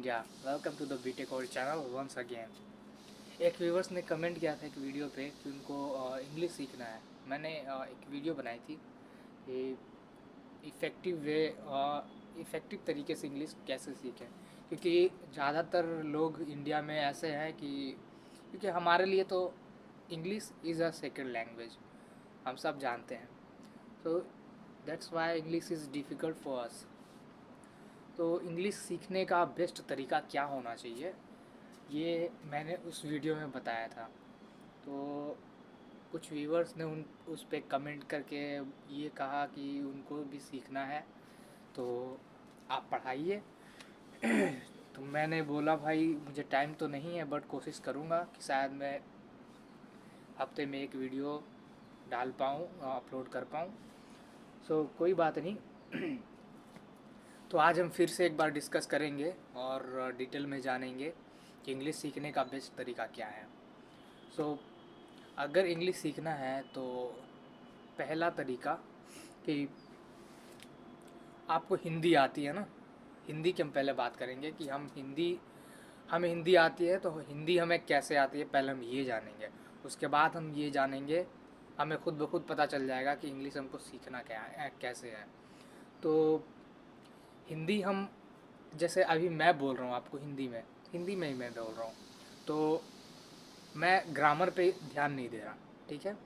India, welcome to the BTech और channel once again. एक viewers ने कमेंट किया था एक वीडियो पे कि उनको इंग्लिश सीखना है। मैंने एक वीडियो बनाई थी कि इफ़ेक्टिव तरीके से इंग्लिश कैसे सीखें, क्योंकि ज़्यादातर लोग इंडिया में ऐसे हैं कि क्योंकि हमारे लिए तो English is a second language, हम सब जानते हैं। So that's why English is difficult for us. तो इंग्लिश सीखने का बेस्ट तरीका क्या होना चाहिए, ये मैंने उस वीडियो में बताया था। तो कुछ व्यूवर्स ने उस पे कमेंट करके ये कहा कि उनको भी सीखना है, तो आप पढ़ाइए। तो मैंने बोला भाई मुझे टाइम तो नहीं है, बट कोशिश करूँगा कि शायद मैं हफ्ते में एक वीडियो डाल पाऊँ, अपलोड कर पाऊँ। सो कोई बात नहीं। तो आज हम फिर से एक बार डिस्कस करेंगे और डिटेल में जानेंगे कि इंग्लिश सीखने का बेस्ट तरीका क्या है। सो अगर इंग्लिश सीखना है तो पहला तरीका कि आपको हिंदी आती है ना। हिंदी की हम पहले बात करेंगे कि हमें हिंदी आती है, तो हिंदी हमें कैसे आती है पहले हम ये जानेंगे। उसके बाद हम ये जानेंगे, हमें खुद ब खुद पता चल जाएगा कि इंग्लिश हमको सीखना क्या है, कैसे है। तो हिंदी हम, जैसे अभी मैं बोल रहा हूँ आपको हिंदी में ही मैं बोल रहा हूँ, तो मैं ग्रामर पे ध्यान नहीं दे रहा, ठीक है।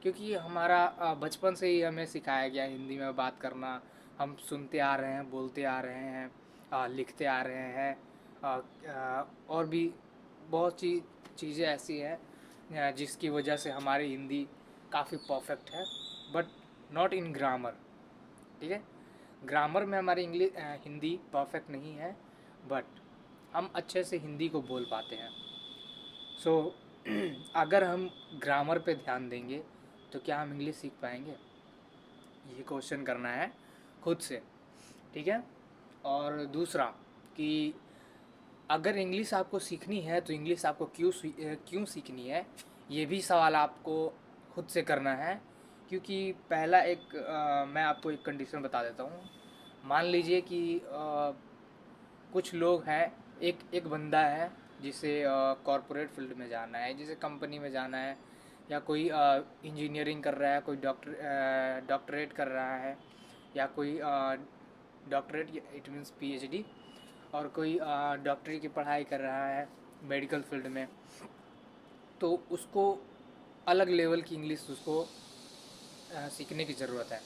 क्योंकि हमारा बचपन से ही हमें सिखाया गया हिंदी में बात करना। हम सुनते आ रहे हैं, बोलते आ रहे हैं, लिखते आ रहे हैं। और भी बहुत सी चीज़ें ऐसी हैं जिसकी वजह से हमारी हिंदी काफ़ी परफेक्ट है, बट नॉट इन ग्रामर, ठीक है। ग्रामर में हमारी हिंदी परफेक्ट नहीं है, बट हम अच्छे से हिंदी को बोल पाते हैं। सो अगर हम ग्रामर पे ध्यान देंगे तो क्या हम इंग्लिश सीख पाएंगे, ये क्वेश्चन करना है खुद से, ठीक है। और दूसरा कि अगर इंग्लिश आपको सीखनी है तो इंग्लिश आपको क्यों सीखनी है, ये भी सवाल आपको खुद से करना है। क्योंकि पहला मैं आपको एक कंडीशन बता देता हूँ। मान लीजिए कि कुछ लोग हैं, एक एक बंदा है जिसे कॉरपोरेट फील्ड में जाना है, जिसे कंपनी में जाना है, या कोई इंजीनियरिंग कर रहा है, कोई डॉक्टरेट कर रहा है, या कोई डॉक्टरेट इट मीन्स पीएचडी, और कोई डॉक्टरी की पढ़ाई कर रहा है मेडिकल फील्ड में। तो उसको अलग लेवल की इंग्लिश उसको सीखने की ज़रूरत है,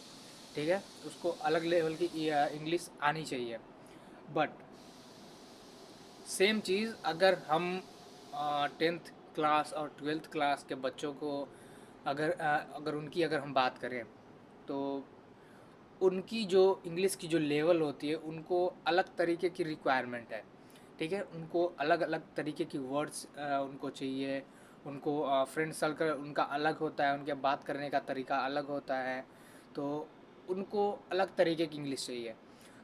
ठीक है। उसको अलग लेवल की इंग्लिश आनी चाहिए। बट सेम चीज़ अगर हम 10th क्लास और 12th क्लास के बच्चों को अगर हम बात करें, तो उनकी जो इंग्लिश की जो लेवल होती है, उनको अलग तरीके की रिक्वायरमेंट है, ठीक है। उनको अलग अलग तरीके की वर्ड्स उनको चाहिए। उनको फ्रेंड सर्कल उनका अलग होता है, उनके बात करने का तरीका अलग होता है, तो उनको अलग तरीके की इंग्लिश चाहिए।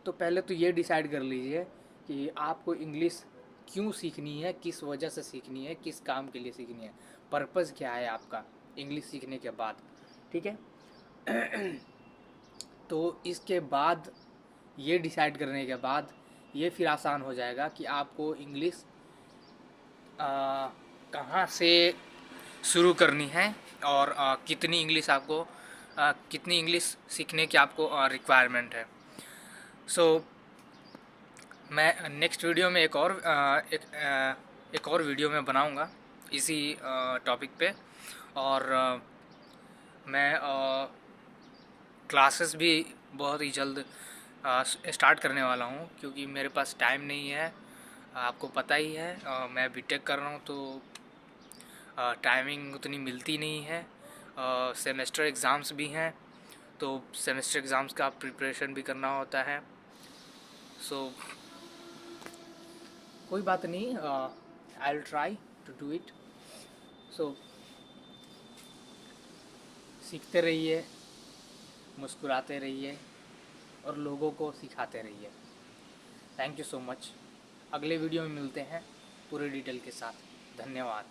तो पहले तो ये डिसाइड कर लीजिए कि आपको इंग्लिश क्यों सीखनी है, किस वजह से सीखनी है, किस काम के लिए सीखनी है, पर्पज़ क्या है आपका इंग्लिश सीखने के बाद, ठीक है। तो इसके बाद ये डिसाइड करने के बाद ये फिर आसान हो जाएगा कि आपको इंग्लिश कहाँ से शुरू करनी है, और कितनी इंग्लिश सीखने की आपको रिक्वायरमेंट है। सो मैं नेक्स्ट वीडियो में एक और वीडियो में बनाऊंगा इसी टॉपिक पे। और मैं क्लासेस भी बहुत ही जल्द स्टार्ट करने वाला हूँ, क्योंकि मेरे पास टाइम नहीं है। आपको पता ही है, मैं बीटेक कर रहा हूँ, तो टाइमिंग उतनी मिलती नहीं है। सेमेस्टर एग्ज़ाम्स भी हैं, तो सेमेस्टर एग्ज़ाम्स का प्रिपरेशन भी करना होता है। सो कोई बात नहीं, I will try to do it. So सीखते रहिए, मुस्कुराते रहिए, और लोगों को सिखाते रहिए। Thank you so much. अगले वीडियो में मिलते हैं पूरे डिटेल के साथ। धन्यवाद।